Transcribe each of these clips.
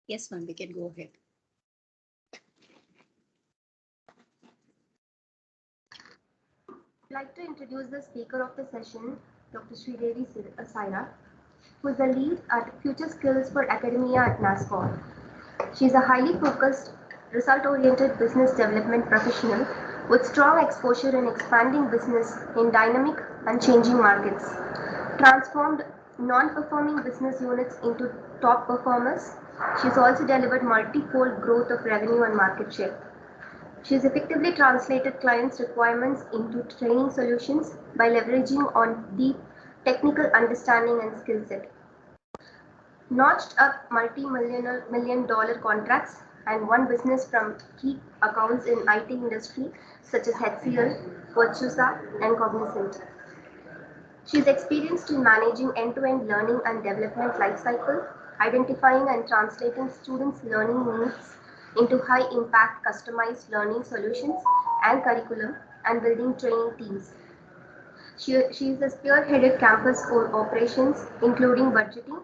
Yes, ma'am, we can go ahead. I'd like to introduce the speaker of the session, Dr. Sreedevi who is the lead at Future Skills for Academia at NASSCOM. She is a highly focused, result-oriented business development professional with strong exposure in expanding business in dynamic and changing markets, transformed non-performing business units into top performers. She has also delivered multi-fold growth of revenue and market share. She has effectively translated clients' requirements into training solutions by leveraging on deep technical understanding and skill set. Notched up multi-million dollar contracts and won business from key accounts in IT industry such as HCL, Virtusa, and Cognizant. She is experienced in managing end-to-end learning and development lifecycle, identifying and translating students' learning needs into high-impact customized learning solutions and curriculum, and building training teams. She has spearheaded campus operations, including budgeting,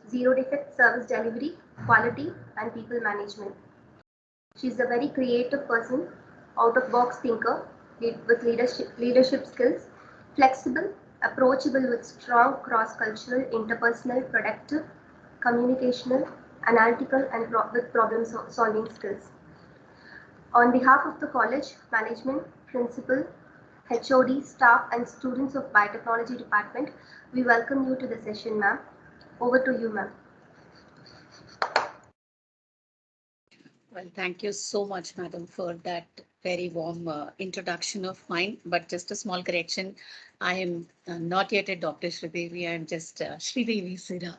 zero-defect service delivery, quality, and people management. She is a very creative person, out-of-box thinker with leadership skills, flexible, approachable with strong cross-cultural, interpersonal, productive, communicational, analytical, and with problem-solving skills. On behalf of the college, management, principal, HOD, staff, and students of Biotechnology Department, we welcome you to the session, ma'am. Over to you, ma'am. Well, thank you so much, madam, for that very warm introduction of mine. But just a small correction. I am not yet a Dr. Sreedevi. I am just Sreedevi Sira.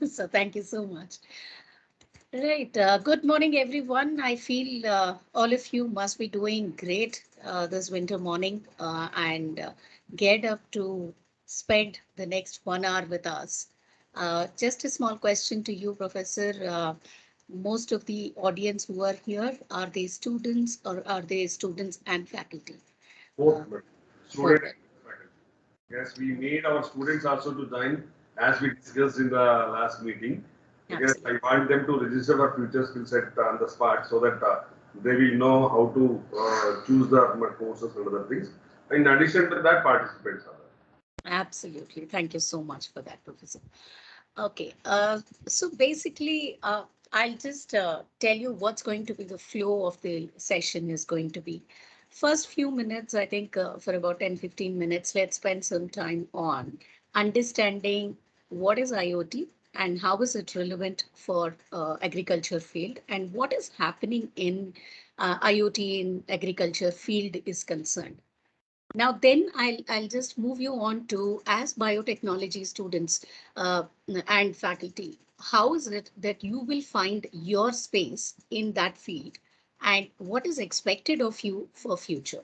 So thank you so much. Right. Good morning, everyone. I feel all of you must be doing great this winter morning and get up to spend the next 1 hour with us. Just a small question to you, Professor. Most of the audience who are here, are they students or are they students and faculty? Both, student and faculty. Yes, we need our students also to join as we discussed in the last meeting. Yes, I want them to register for future skill set on the spot so that they will know how to choose the courses and other things. In addition to that, participants are there. Absolutely. Thank you so much for that, Professor. Okay, so basically, I'll just tell you what's going to be the flow of the session is going to be. First few minutes, I think for about 10-15 minutes, let's spend some time on understanding what is IoT and how is it relevant for agriculture field and what is happening in IoT in agriculture field is concerned. Now, then I'll just move you on to, as biotechnology students and faculty, how is it that you will find your space in that field and what is expected of you for future?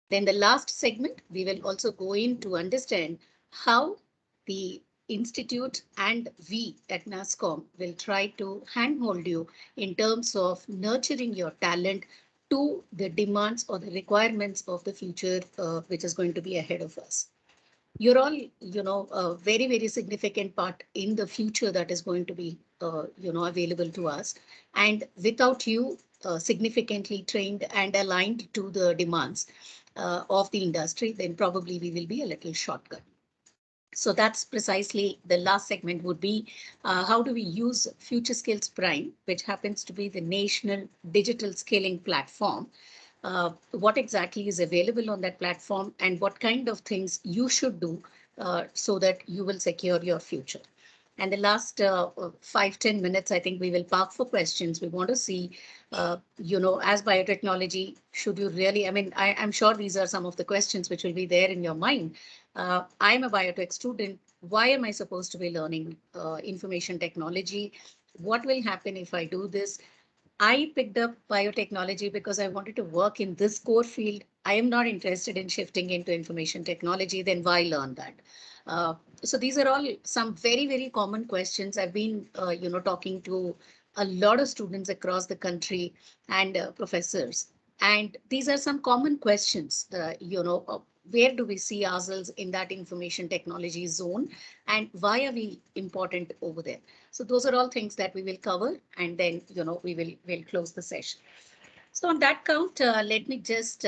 Then the last segment, we will also go in to understand how the institute and we at NASSCOM will try to handhold you in terms of nurturing your talent to the demands or the requirements of the future, which is going to be ahead of us. You're all, a very, very significant part in the future that is going to be, available to us. And without you significantly trained and aligned to the demands of the industry, then probably we will be a little shortcut. So that's precisely the last segment would be how do we use Future Skills Prime, which happens to be the national digital scaling platform. What exactly is available on that platform and what kind of things you should do so that you will secure your future. And the last 5-10 minutes, I think we will park for questions. We want to see, as biotechnology, should you really, I'm sure these are some of the questions which will be there in your mind. I'm a biotech student. Why am I supposed to be learning information technology? What will happen if I do this? I picked up biotechnology because I wanted to work in this core field. I am not interested in shifting into information technology. Then why learn that? So these are all some very, very common questions. I've been, talking to a lot of students across the country and professors. And these are some common questions, where do we see ourselves in that information technology zone, and why are we important over there? So those are all things that we will cover, and then we'll close the session. So on that count, let me just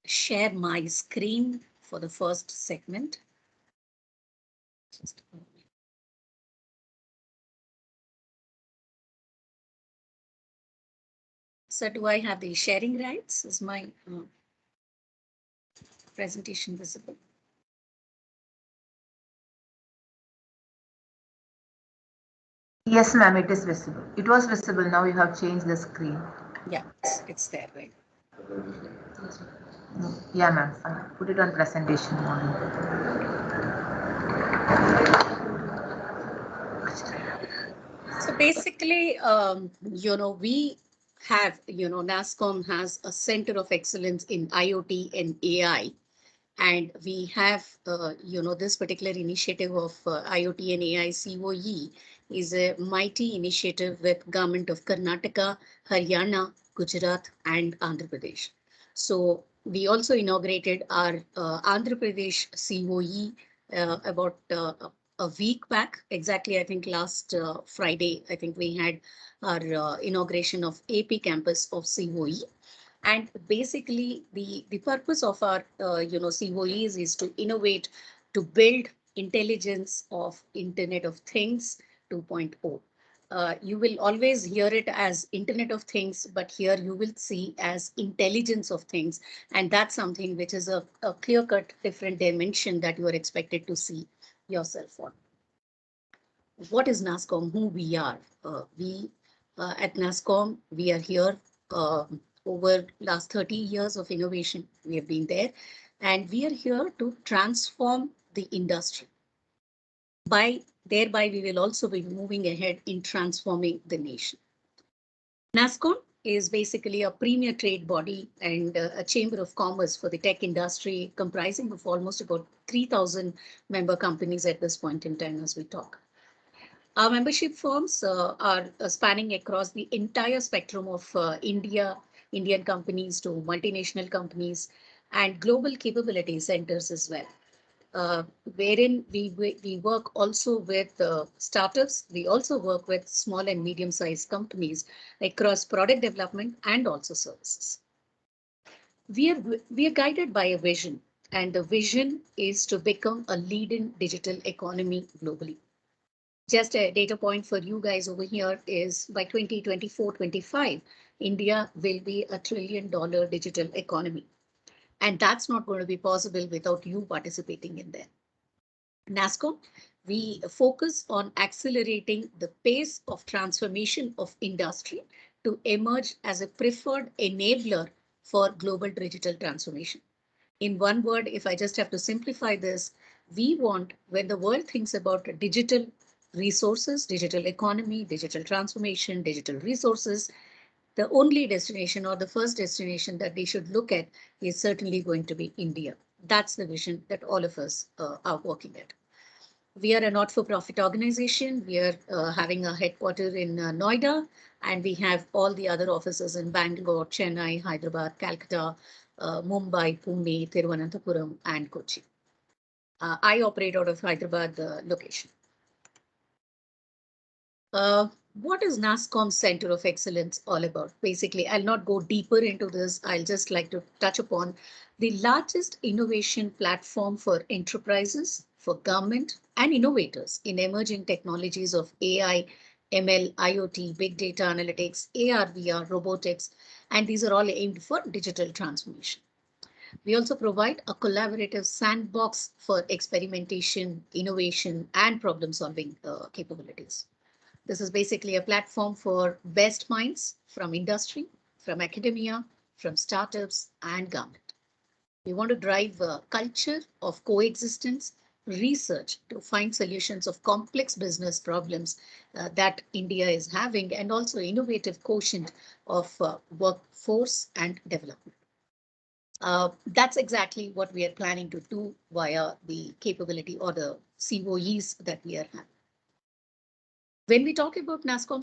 share my screen for the first segment. Just a moment. So do I have the sharing rights? Is my presentation visible? Yes, ma'am, it is visible. It was visible. Now you have changed the screen. Yeah, it's there, right? No. Yeah, ma'am. Fine. Put it on presentation mode. So basically, we have, NASSCOM has a center of excellence in IoT and AI. And we have, this particular initiative of IoT and AI COE is a mighty initiative with government of Karnataka, Haryana, Gujarat, and Andhra Pradesh. So we also inaugurated our Andhra Pradesh COE about a week back. Exactly, I think last Friday, I think we had our inauguration of AP campus of COE. And basically, the purpose of our COEs is to innovate, to build intelligence of Internet of Things 2.0. You will always hear it as Internet of Things, but here you will see as intelligence of things. And that's something which is a clear-cut different dimension that you are expected to see yourself on. What is NASSCOM? Who we are? We at NASSCOM, we are here over last 30 years of innovation. We have been there, and we are here to transform the industry. Thereby, we will also be moving ahead in transforming the nation. NASSCOM is basically a premier trade body and a chamber of commerce for the tech industry, comprising of almost about 3,000 member companies at this point in time as we talk. Our membership firms are spanning across the entire spectrum of Indian companies to multinational companies and global capability centers as well, wherein we work also with startups. We also work with small and medium-sized companies across product development and also services. We are guided by a vision, and the vision is to become a leading digital economy globally. Just a data point for you guys over here is by 2024-25, India will be a $1 trillion digital economy. And that's not going to be possible without you participating in there. NASSCOM, we focus on accelerating the pace of transformation of industry to emerge as a preferred enabler for global digital transformation. In one word, if I just have to simplify this, we want, when the world thinks about digital resources, digital economy, digital transformation, digital resources, the only destination or the first destination that they should look at is certainly going to be India. That's the vision that all of us are working at. We are a not-for-profit organization. We are having a headquarters in Noida, and we have all the other offices in Bangalore, Chennai, Hyderabad, Calcutta, Mumbai, Pune, Thiruvananthapuram, and Kochi. I operate out of Hyderabad location. What is NASSCOM Center of Excellence all about? Basically, I'll not go deeper into this. I'll just like to touch upon the largest innovation platform for enterprises, for government and innovators in emerging technologies of AI, ML, IoT, big data analytics, AR, VR, robotics, and these are all aimed for digital transformation. We also provide a collaborative sandbox for experimentation, innovation, and problem solving capabilities. This is basically a platform for best minds from industry, from academia, from startups and government. We want to drive a culture of coexistence, research to find solutions of complex business problems that India is having, and also innovative quotient of workforce and development. That's exactly what we are planning to do via the capability or the COEs that we are having. When we talk about NASSCOM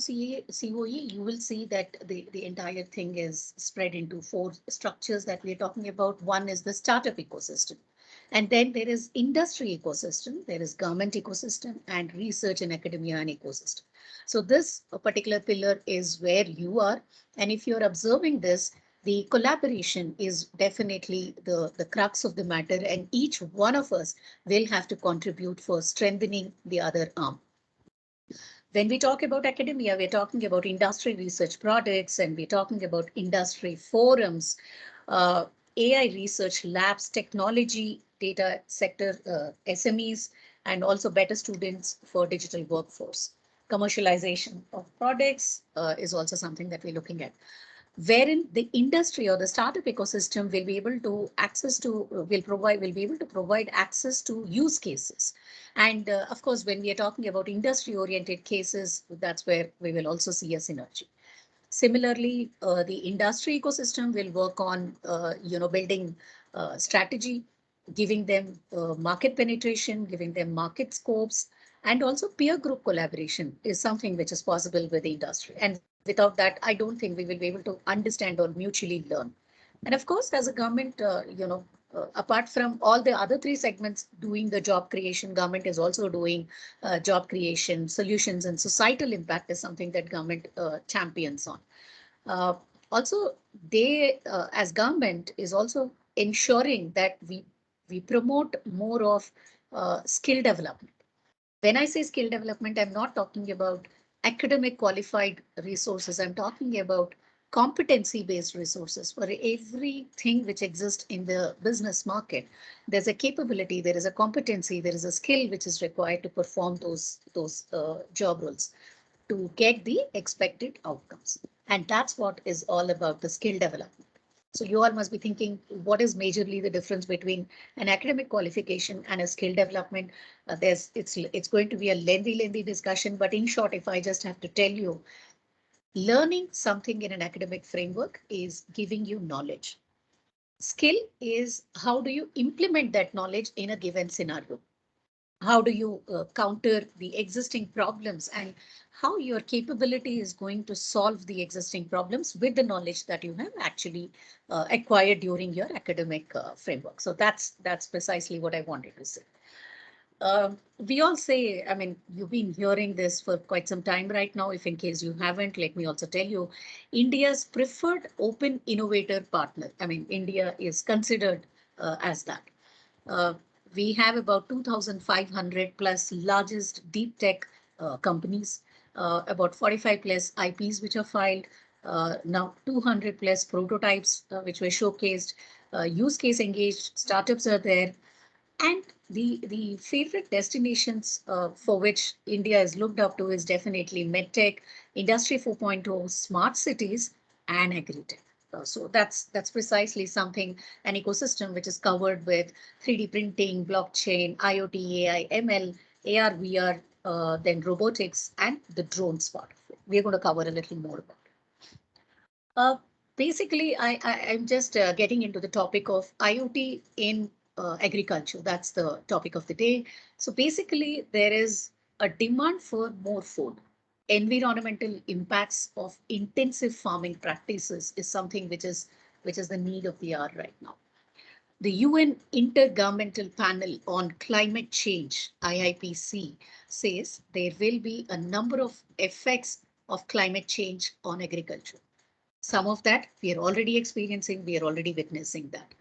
COE, you will see that the entire thing is spread into four structures that we're talking about. One is the startup ecosystem. And then there is industry ecosystem, there is government ecosystem, and research and academia and ecosystem. So this particular pillar is where you are. And if you're observing this, the collaboration is definitely the crux of the matter, and each one of us will have to contribute for strengthening the other arm. When we talk about academia, we're talking about industry research projects, and we're talking about industry forums, AI research labs, technology, data sector, SMEs, and also better students for digital workforce. Commercialization of products is also something that we're looking at, wherein the industry or the startup ecosystem will be able to will be able to provide access to use cases. And of course, when we are talking about industry oriented cases, that's where we will also see a synergy. Similarly, the industry ecosystem will work on building strategy, giving them market penetration, giving them market scopes, and also peer group collaboration is something which is possible with the industry. And without that, I don't think we will be able to understand or mutually learn. And of course, as a government, apart from all the other three segments doing the job creation, government is also doing job creation, solutions, and societal impact is something that government champions on. Uh, Also, they, as government, is also ensuring that we promote more of skill development. When I say skill development, I'm not talking about academic qualified resources. I'm talking about competency based resources. For everything which exists in the business market, there's a capability, there is a competency, there is a skill which is required to perform those job roles to get the expected outcomes. And that's what is all about the skill development. So you all must be thinking, what is majorly the difference between an academic qualification and a skill development? It's going to be a lengthy discussion, but in short, if I just have to tell you, learning something in an academic framework is giving you knowledge. Skill is how do you implement that knowledge in a given scenario? How do you counter the existing problems, and how your capability is going to solve the existing problems with the knowledge that you have actually acquired during your academic framework. So that's precisely what I wanted to say. We all say, I mean, you've been hearing this for quite some time right now. If in case you haven't, let me also tell you, India's preferred open innovator partner. I mean, India is considered as that. Uh, we have about 2,500 plus largest deep tech companies, about 45 plus IPs which are filed, now 200 plus prototypes which were showcased, use case engaged startups are there, and the favorite destinations for which India is looked up to is definitely medtech, Industry 4.0, smart cities, and agritech. So that's precisely something, an ecosystem which is covered with 3D printing, blockchain, IoT, AI, ML, AR, VR, then robotics, and the drones part of it. We're going to cover a little more about it. Basically, I'm just getting into the topic of IoT in agriculture. That's the topic of the day. So basically, there is a demand for more food. Environmental impacts of intensive farming practices is something which is the need of the hour right now. The UN Intergovernmental Panel on Climate Change, IIPC, says there will be a number of effects of climate change on agriculture. Some of that we are already experiencing, we are already witnessing that.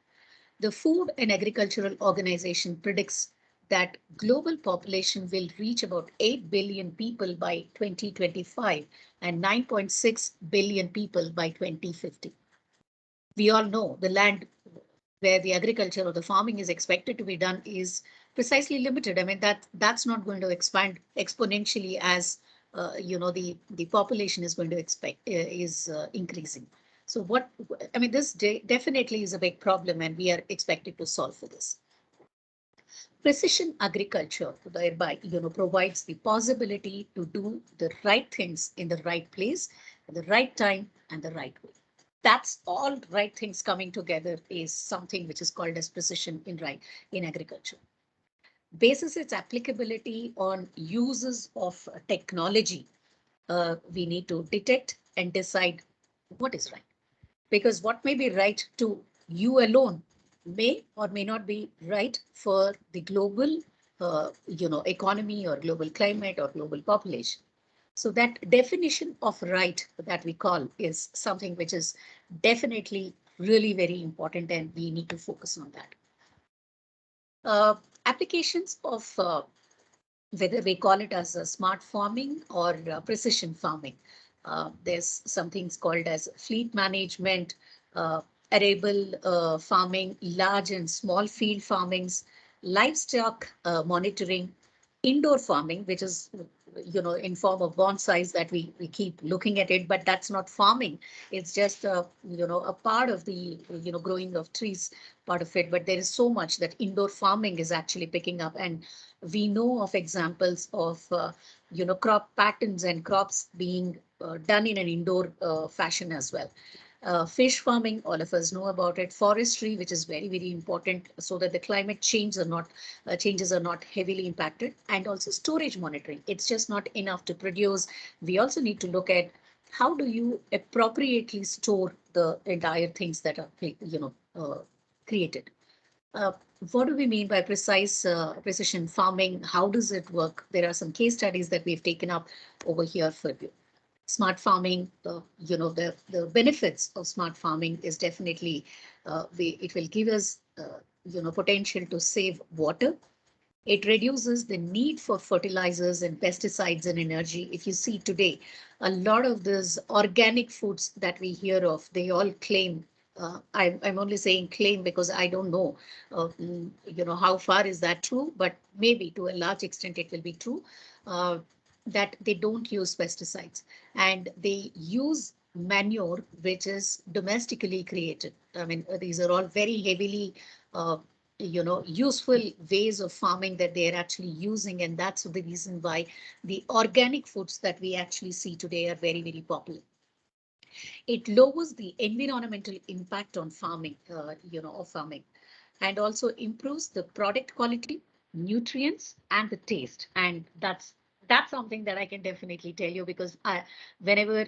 The Food and Agricultural Organization predicts that global population will reach about 8 billion people by 2025 and 9.6 billion people by 2050. We all know the land where the agriculture or the farming is expected to be done is precisely limited. I mean, that's not going to expand exponentially as the population is going to expect is increasing. So what I mean, this definitely is a big problem, and we are expected to solve for this. Precision agriculture thereby provides the possibility to do the right things in the right place, at the right time, and the right way. That's all right things coming together is something which is called as precision in agriculture. Bases its applicability on uses of technology we need to detect and decide what is right. Because what may be right to you alone may or may not be right for the global, economy or global climate or global population. So that definition of right that we call is something which is definitely really very important, and we need to focus on that. Applications of whether we call it as a smart farming or precision farming. There's some things called as fleet management, arable farming, large and small field farmings, livestock monitoring, indoor farming, which is in form of bonsais that we keep looking at it, but that's not farming. It's just a part of the growing of trees, part of it. But there is so much that indoor farming is actually picking up, and we know of examples of crop patterns and crops being done in an indoor fashion as well. Fish farming, all of us know about it. Forestry, which is very, very important so that the climate changes are not heavily impacted. And also storage monitoring. It's just not enough to produce. We also need to look at how do you appropriately store the entire things that are created. Uh, what do we mean by precision farming? How does it work? There are some case studies that we've taken up over here for you. Smart farming, the benefits of smart farming is definitely it will give us potential to save water. It reduces the need for fertilizers and pesticides and energy. If you see today, a lot of these organic foods that we hear of, they all claim. I'm only saying claim because I don't know, how far is that true, but maybe to a large extent it will be true, uh, that they don't use pesticides and they use manure which is domestically created. I mean, these are all very heavily useful ways of farming that they are actually using, and that's the reason why the organic foods that we actually see today are very, very popular. It lowers the environmental impact on farming, of farming, and also improves the product quality, nutrients, and the taste. And that's something that I can definitely tell you, because whenever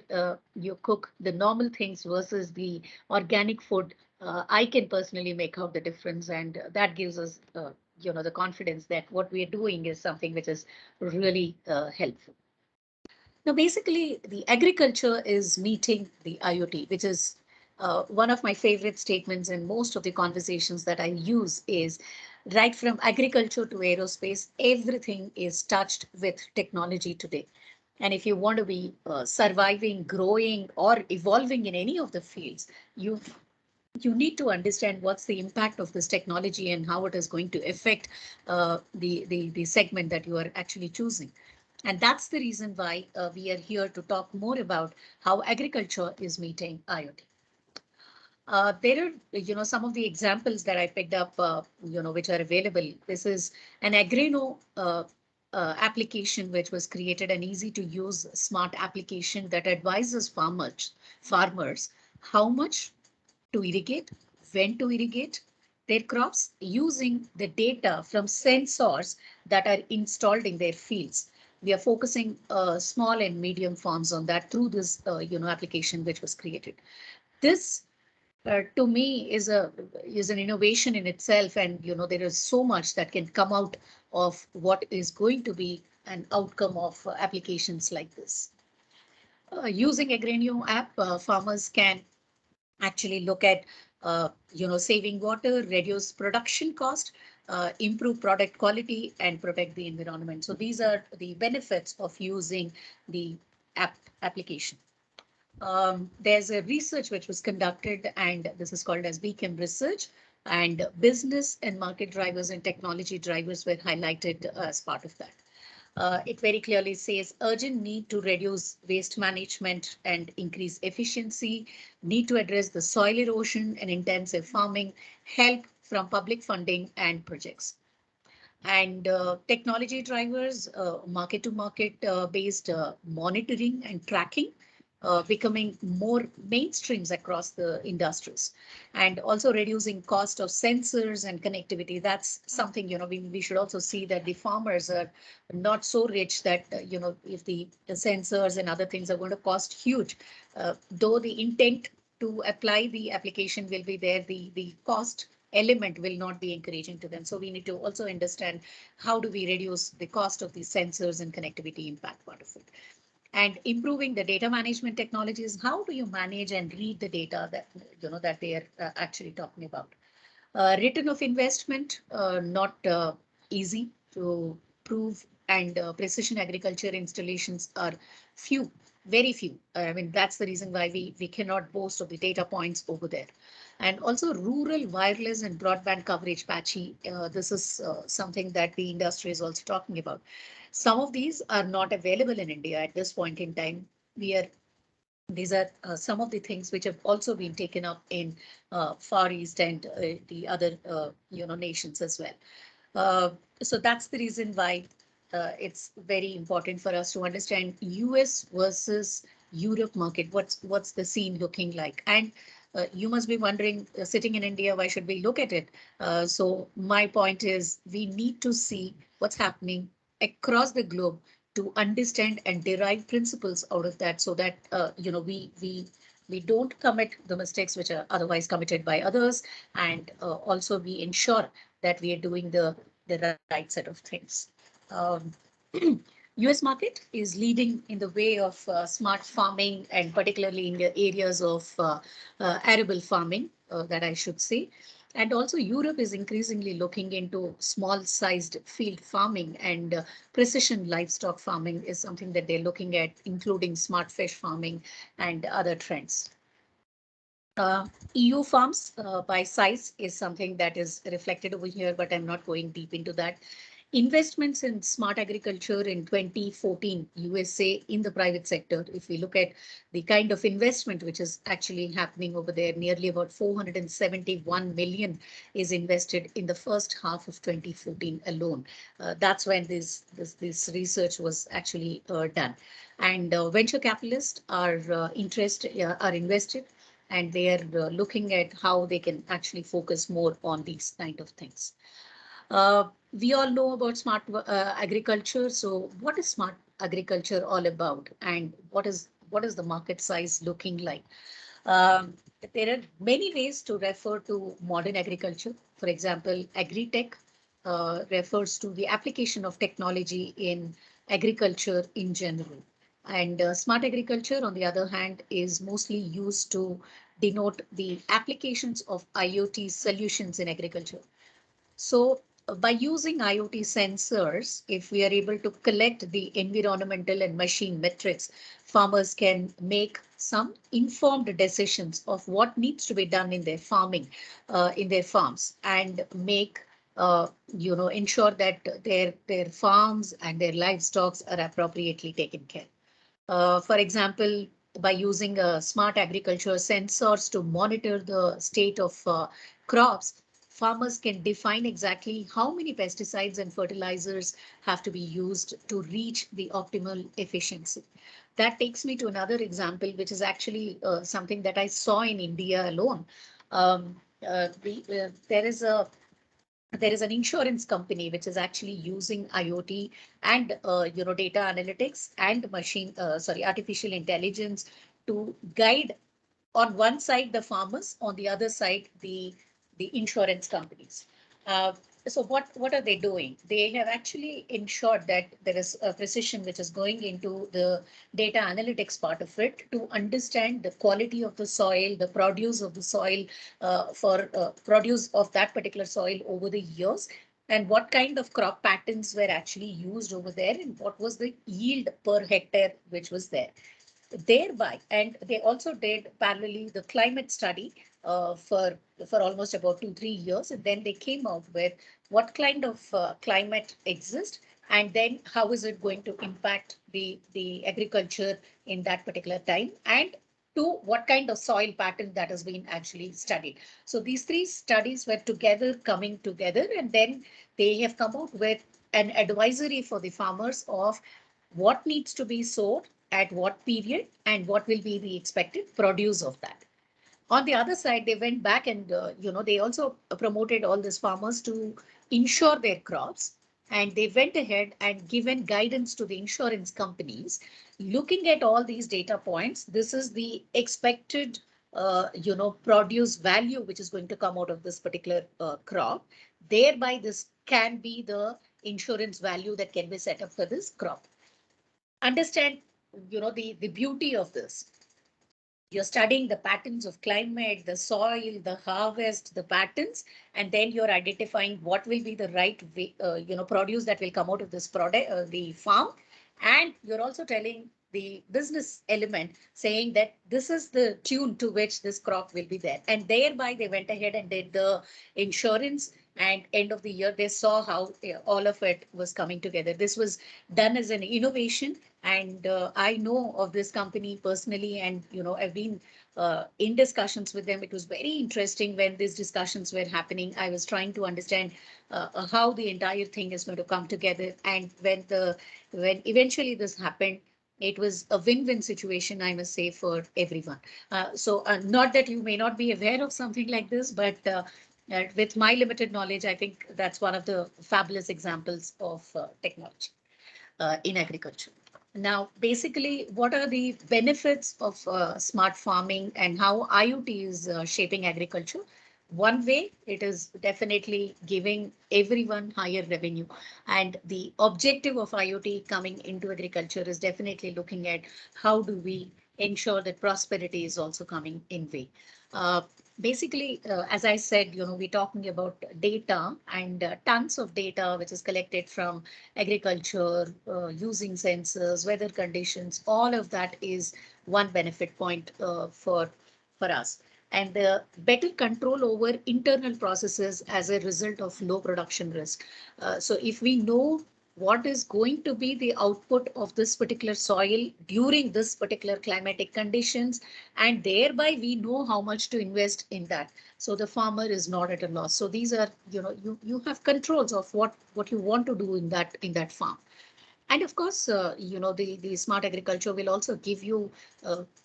you cook the normal things versus the organic food, I can personally make out the difference, and that gives us, the confidence that what we are doing is something which is really helpful. Now, basically, the agriculture is meeting the IoT, which is one of my favorite statements in most of the conversations that I use is right from agriculture to aerospace, everything is touched with technology today. And if you want to be surviving, growing, or evolving in any of the fields, you need to understand what's the impact of this technology and how it is going to affect the segment that you are actually choosing. And that's the reason why we are here to talk more about how agriculture is meeting IoT. There are, some of the examples that I picked up, which are available. This is an Agreno application which was created, an easy to use smart application that advises farmers how much to irrigate, when to irrigate their crops using the data from sensors that are installed in their fields. We are focusing small and medium farms on that through this application which was created. This to me is an innovation in itself, and there is so much that can come out of what is going to be an outcome of applications like this. Using Agrenio app, farmers can actually look at saving water, reduce production cost, improve product quality, and protect the environment. So these are the benefits of using the application. There's a research which was conducted, and this is called as BChem research, and business and market drivers and technology drivers were highlighted as part of that. It very clearly says urgent need to reduce waste management and increase efficiency, need to address the soil erosion and intensive farming, help from public funding and projects. And technology drivers, market to market based monitoring and tracking, becoming more mainstreams across the industries, and also reducing cost of sensors and connectivity. That's something, we should also see that the farmers are not so rich that, if the sensors and other things are going to cost huge, though the intent to apply the application will be there, the cost element will not be encouraging to them. So we need to also understand how do we reduce the cost of these sensors and connectivity impact part of it. And improving the data management technologies. How do you manage and read the data that that they are actually talking about? Return of investment, not easy to prove, and precision agriculture installations are few, very few. I mean, that's the reason why we cannot boast of the data points over there. And also rural wireless and broadband coverage patchy. This is something that the industry is also talking about. Some of these are not available in India at this point in time. We are These are some of the things which have also been taken up in Far East and the other nations as well. Uh, so that's the reason why it's very important for us to understand US versus Europe market. What's the scene looking like? And you must be wondering, sitting in India, why should we look at it? So my point is, we need to see what's happening across the globe to understand and derive principles out of that, so that we don't commit the mistakes which are otherwise committed by others, and also we ensure that we are doing the right set of things. Um, US market is leading in the way of smart farming, and particularly in the areas of arable farming, that I should say. And also Europe is increasingly looking into small sized field farming, and precision livestock farming is something that they're looking at, including smart fish farming and other trends. EU farms by size is something that is reflected over here, but I'm not going deep into that. Investments in smart agriculture in 2014, USA in the private sector, if we look at the kind of investment which is actually happening over there, nearly about 471 million is invested in the first half of 2014 alone. That's when this research was actually done. And venture capitalists are invested, and they are looking at how they can actually focus more on these kind of things. We all know about smart agriculture. So what is smart agriculture all about, and what is the market size looking like? Um, there are many ways to refer to modern agriculture. For example, agri-tech refers to the application of technology in agriculture in general. And smart agriculture, on the other hand, is mostly used to denote the applications of IoT solutions in agriculture. So by using IoT sensors, if we are able to collect the environmental and machine metrics, farmers can make some informed decisions of what needs to be done in their farming, in their farms, and make ensure that their farms and their livestock are appropriately taken care. For example, by using smart agriculture sensors to monitor the state of crops, farmers can define exactly how many pesticides and fertilizers have to be used to reach the optimal efficiency. That takes me to another example, which is actually something that I saw in India alone. There is an insurance company which is actually using IoT and data analytics and artificial intelligence to guide, on one side the farmers, on the other side the insurance companies. Uh, so what are they doing? They have actually ensured that there is a precision which is going into the data analytics part of it, to understand the quality of the soil, the produce of the soil, for produce of that particular soil over the years, and what kind of crop patterns were actually used over there, and what was the yield per hectare which was there thereby. And they also did parallelly the climate study for almost about 2-3 years, and then they came out with what kind of climate exists, and then how is it going to impact the agriculture in that particular time, and to what kind of soil pattern that has been actually studied. So these three studies were together, coming together, and then they have come out with an advisory for the farmers of what needs to be sowed at what period and what will be the expected produce of that. On the other side, they went back and, they also promoted all these farmers to insure their crops. And they went ahead and given guidance to the insurance companies, looking at all these data points. This is the expected, produce value, which is going to come out of this particular crop. Thereby, this can be the insurance value that can be set up for this crop. Understand, the beauty of this. You're studying the patterns of climate, the soil, the harvest, the patterns, and then you're identifying what will be the right way, produce that will come out of this product, the farm. And you're also telling the business element, saying that this is the tune to which this crop will be there. And thereby they went ahead and did the insurance, and end of the year they saw how all of it was coming together. This was done as an innovation, and I know of this company personally, and I've been in discussions with them. It was very interesting when these discussions were happening. I was trying to understand how the entire thing is going to come together, and when eventually this happened, it was a win-win situation, I must say, for everyone. Not that you may not be aware of something like this, but with my limited knowledge, I think that's one of the fabulous examples of technology in agriculture. Now, basically, what are the benefits of smart farming and how IoT is shaping agriculture? One way, it is definitely giving everyone higher revenue. And the objective of IoT coming into agriculture is definitely looking at how do we ensure that prosperity is also coming in way. Basically, as I said, we're talking about data and tons of data which is collected from agriculture, using sensors, weather conditions. All of that is one benefit point for us. And the better control over internal processes as a result of low production risk. So if we know what is going to be the output of this particular soil during this particular climatic conditions, and thereby we know how much to invest in that. So the farmer is not at a loss. So these are, you have controls of what you want to do in that farm. And of course, the smart agriculture will also give you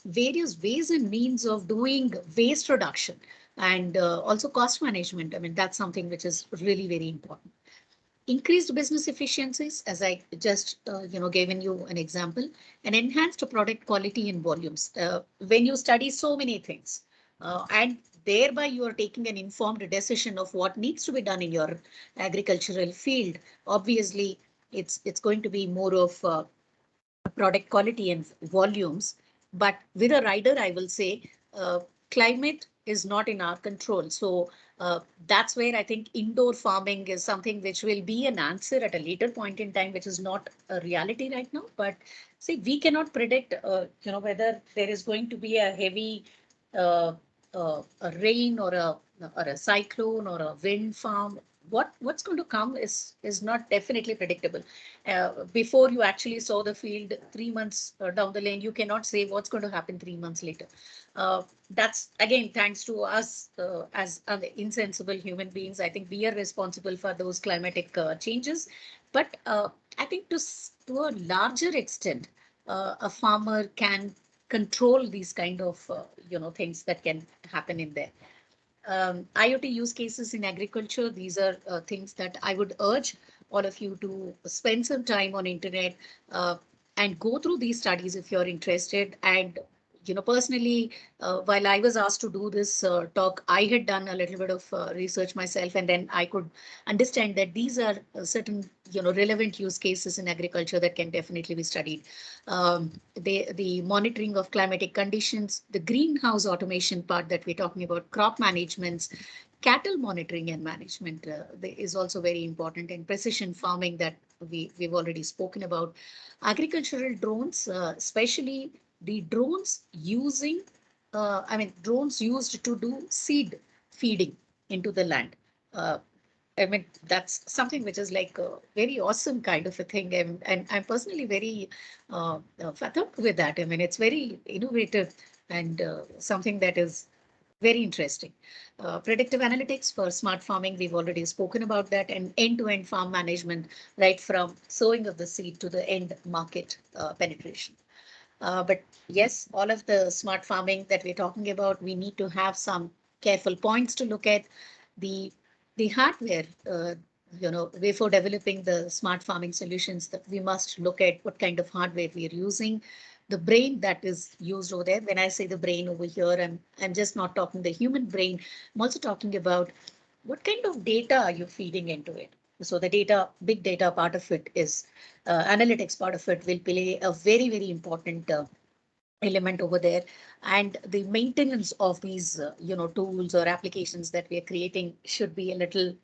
various ways and means of doing waste reduction and also cost management. I mean, that's something which is really very important. Increased business efficiencies, as I just given you an example, and enhanced product quality and volumes. When you study so many things, and thereby you are taking an informed decision of what needs to be done in your agricultural field. Obviously, it's going to be more of product quality and volumes. But with a rider, I will say climate is not in our control. So that's where I think indoor farming is something which will be an answer at a later point in time, which is not a reality right now. But see, we cannot predict, whether there is going to be a heavy a rain or a cyclone or a wind farm. What's going to come is not definitely predictable. Before you actually saw the field 3 months down the lane, you cannot say what's going to happen 3 months later. That's again thanks to us as insensible human beings. I think we are responsible for those climatic changes. But I think to a larger extent, a farmer can control these kind of things that can happen in there. IoT use cases in agriculture. These are things that I would urge all of you to spend some time on internet and go through these studies if you're interested. And personally, while I was asked to do this talk, I had done a little bit of research myself, and then I could understand that these are certain relevant use cases in agriculture that can definitely be studied. The monitoring of climatic conditions, the greenhouse automation part that we're talking about, crop managements, cattle monitoring and management is also very important, and precision farming that we've already spoken about. Agricultural drones, especially the drones using, drones used to do seed feeding into the land. I mean, that's something which is like a very awesome kind of a thing. And I'm personally very fatigued with that. I mean, it's very innovative and something that is very interesting. Predictive analytics for smart farming, we've already spoken about that, and end-to-end farm management, right from sowing of the seed to the end market penetration. But yes, all of the smart farming that we're talking about, we need to have some careful points to look at. The the hardware, before developing the smart farming solutions, that we must look at what kind of hardware we are using, the brain that is used over there. When I say the brain over here, I'm just not talking the human brain. I'm also talking about what kind of data are you feeding into it. So the data, big data part of it is analytics part of it will play a very, very important element over there. And the maintenance of these, tools or applications that we are creating should be a little,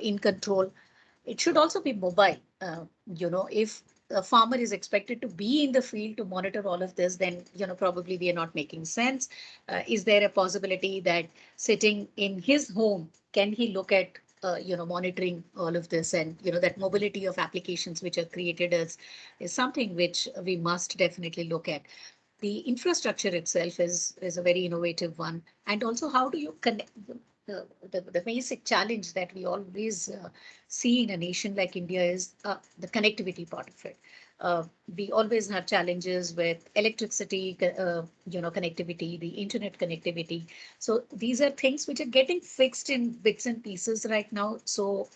in control. It should also be mobile. If a farmer is expected to be in the field to monitor all of this, then, probably we are not making sense. Is there a possibility that sitting in his home, can he look at, monitoring all of this? And, that mobility of applications which are created is something which we must definitely look at. The infrastructure itself is a very innovative one. And also, how do you connect the basic challenge that we always see in a nation like India is the connectivity part of it. We always have challenges with electricity, connectivity, the internet connectivity. So these are things which are getting fixed in bits and pieces right now. So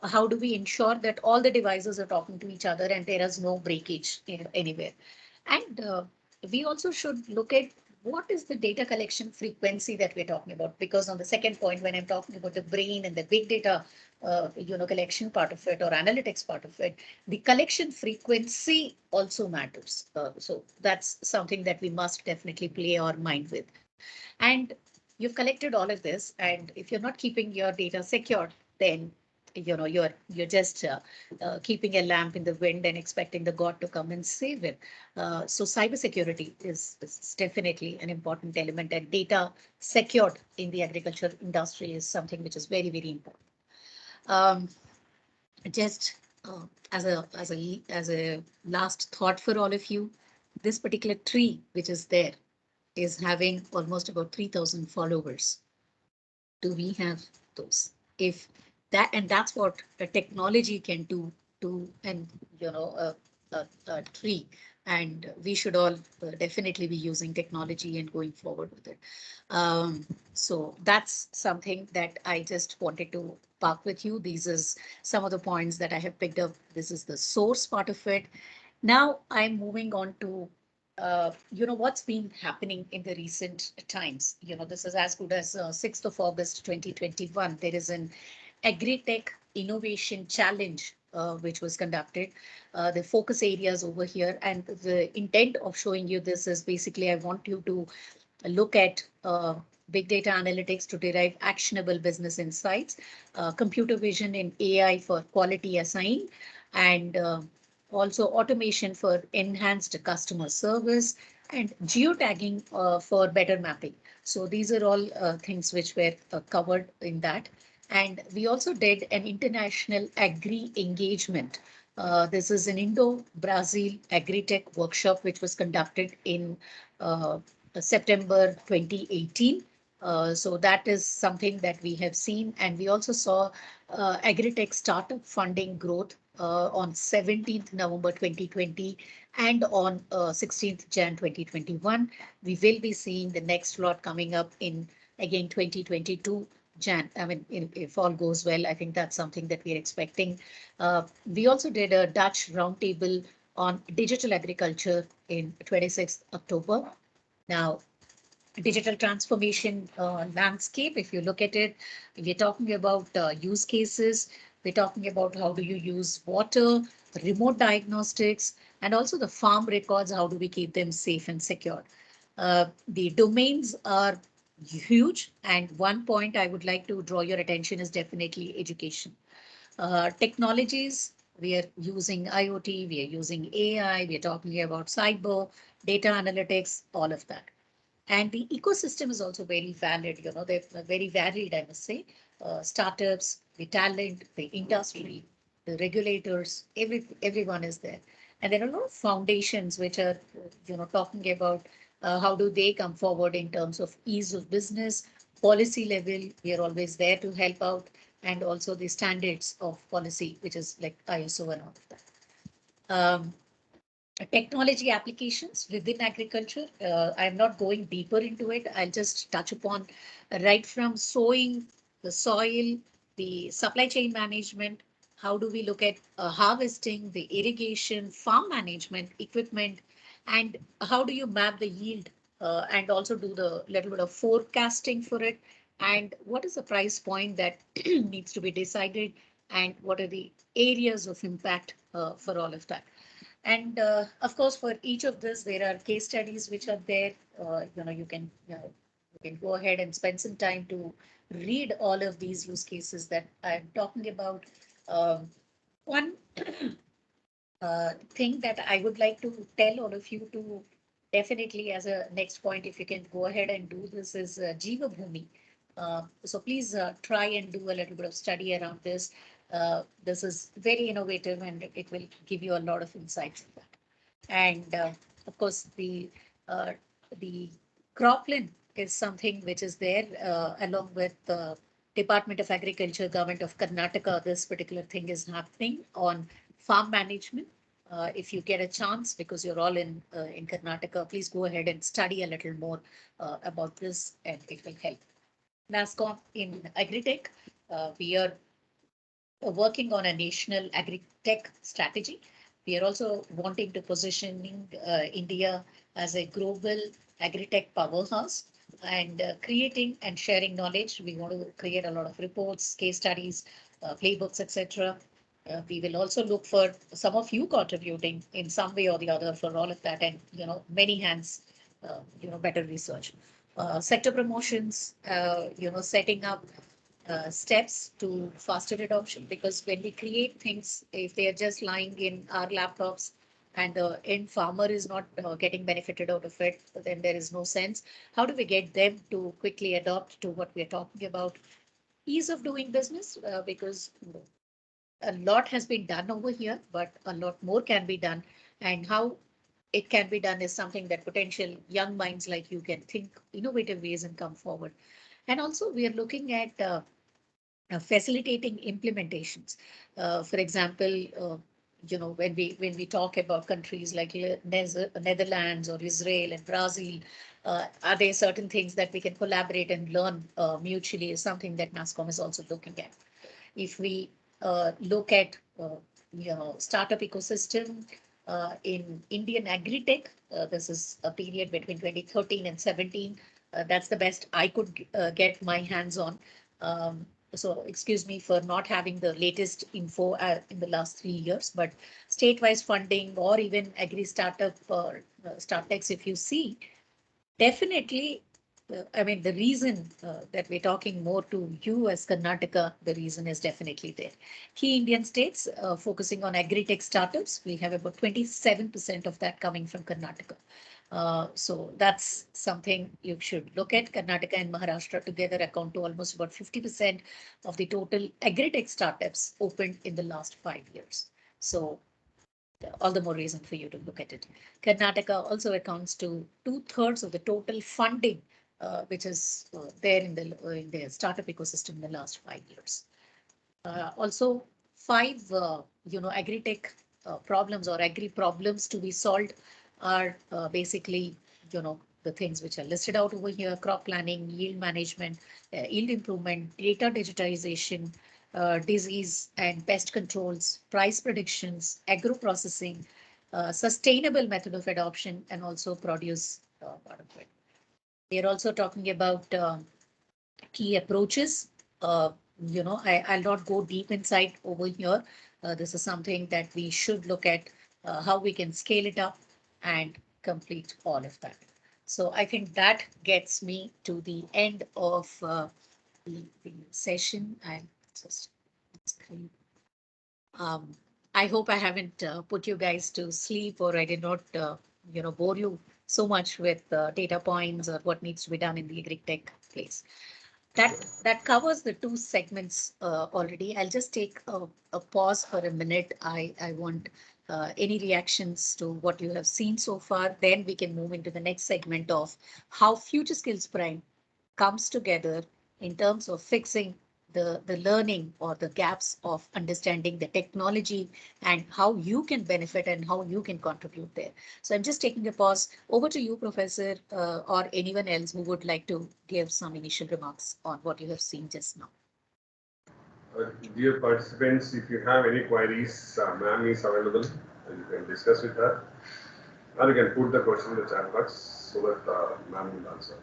how do we ensure that all the devices are talking to each other and there is no breakage anywhere? And we also should look at what is the data collection frequency that we're talking about, because on the second point, when I'm talking about the brain and the big data, collection part of it or analytics part of it, the collection frequency also matters. So that's something that we must definitely play our mind with. And you've collected all of this, and if you're not keeping your data secured, then you're just keeping a lamp in the wind and expecting the god to come and save it. So cybersecurity is definitely an important element, and data secured in the agriculture industry is something which is very, very important. um, just as a last thought for all of you, this particular tree which is there is having almost about 3,000 followers. Do we have those? If that, and that's what a technology can do to, and a tree. And we should all definitely be using technology and going forward with it. So that's something that I just wanted to park with you. These is some of the points that I have picked up. This is the source part of it. Now I'm moving on to what's been happening in the recent times. This is as good as 6th of August 2021. There is an Agri-Tech Innovation Challenge which was conducted. The focus areas over here, and the intent of showing you this is basically I want you to look at big data analytics to derive actionable business insights, computer vision and AI for quality assign, and also automation for enhanced customer service, and geotagging for better mapping. So these are all things which were covered in that. And we also did an international agri engagement. This is an Indo-Brazil Agri-Tech workshop, which was conducted in September 2018. So that is something that we have seen. And we also saw Agri-Tech startup funding growth on 17th November 2020 and on 16th Jan 2021. We will be seeing the next lot coming up in again 2022 Jan. I mean, if all goes well, I think that's something that we're expecting. We also did a Dutch roundtable on digital agriculture in 26th October. Now, digital transformation landscape, if you look at it, we're talking about use cases. We're talking about how do you use water, remote diagnostics, and also the farm records, how do we keep them safe and secure. The domains are huge, and one point I would like to draw your attention is definitely education. Technologies, we are using IoT, we are using AI, we are talking about cyber, data analytics, all of that. And the ecosystem is also very valid, they're very varied, I must say. Startups, the talent, the industry, the regulators, everyone is there. And there are a lot of foundations which are, talking about how do they come forward in terms of ease of business, policy level, we are always there to help out, and also the standards of policy, which is like ISO and all of that. technology applications within agriculture. I'm not going deeper into it. I'll just touch upon right from sowing, the soil, the supply chain management. How do we look at harvesting, the irrigation, farm management, equipment, and how do you map the yield and also do the little bit of forecasting for it? And what is the price point that needs to be decided? And what are the areas of impact for all of that? And of course, for each of this, there are case studies which are there. You can go ahead and spend some time to read all of these use cases that I'm talking about. One thing that I would like to tell all of you to definitely as a next point, if you can go ahead and do this, is Jiva Bhumi. So please try and do a little bit of study around this. This is very innovative and it will give you a lot of insights in that. And of course, the cropland is something which is there along with the Department of Agriculture, Government of Karnataka. This particular thing is happening on farm management. If you get a chance, because you're all in Karnataka, please go ahead and study a little more about this, and it will help. NASSCOM in Agritech, we are working on a national agri-tech strategy. We are also wanting to positioning India as a global agri-tech powerhouse and creating and sharing knowledge. We want to create a lot of reports, case studies, playbooks, etc. We will also look for some of you contributing in some way or the other for all of that, and many hands, better research. Sector promotions, setting up steps to faster adoption, because when we create things, if they are just lying in our laptops and the end farmer is not getting benefited out of it, then there is no sense. How do we get them to quickly adopt to what we are talking about? Ease of doing business, because a lot has been done over here, but a lot more can be done. And how it can be done is something that potential young minds like you can think innovative ways and come forward. And also we are looking at facilitating implementations. For example, when we talk about countries like Netherlands or Israel and Brazil, are there certain things that we can collaborate and learn mutually? Is something that NASSCOM is also looking at. If we look at startup ecosystem in Indian agri-tech, this is a period between 2013 and 17. That's the best I could get my hands on. So excuse me for not having the latest info in the last 3 years, but state-wise funding or even agri startup or startups, if you see, definitely, I mean, the reason that we're talking more to you as Karnataka, the reason is definitely there. Key Indian states focusing on agri-tech startups, we have about 27% of that coming from Karnataka. So that's something you should look at. Karnataka and Maharashtra together account to almost about 50% of the total agri-tech startups opened in the last 5 years. So all the more reason for you to look at it. Karnataka also accounts to 2/3 of the total funding, which is there in the startup ecosystem in the last 5 years. Also, five, agri-tech problems or agri problems to be solved are basically, the things which are listed out over here: crop planning, yield management, yield improvement, data digitization, disease and pest controls, price predictions, agro processing, sustainable method of adoption, and also produce part of it. We are also talking about key approaches. I'll not go deep inside over here. This is something that we should look at how we can scale it up and complete all of that. So I think that gets me to the end of the session. I'll just screen. I hope I haven't put you guys to sleep, or I did not, bore you so much with data points or what needs to be done in the agri-tech place. That covers the two segments already. I'll just take a pause for a minute. I want any reactions to what you have seen so far. Then we can move into the next segment of how Future Skills Prime comes together in terms of fixing the learning or the gaps of understanding the technology and how you can benefit and how you can contribute there. So I'm just taking a pause. Over to you, Professor, or anyone else who would like to give some initial remarks on what you have seen just now. Dear participants, if you have any queries, ma'am is available and you can discuss with her. Or you can put the question in the chat box so that ma'am will answer.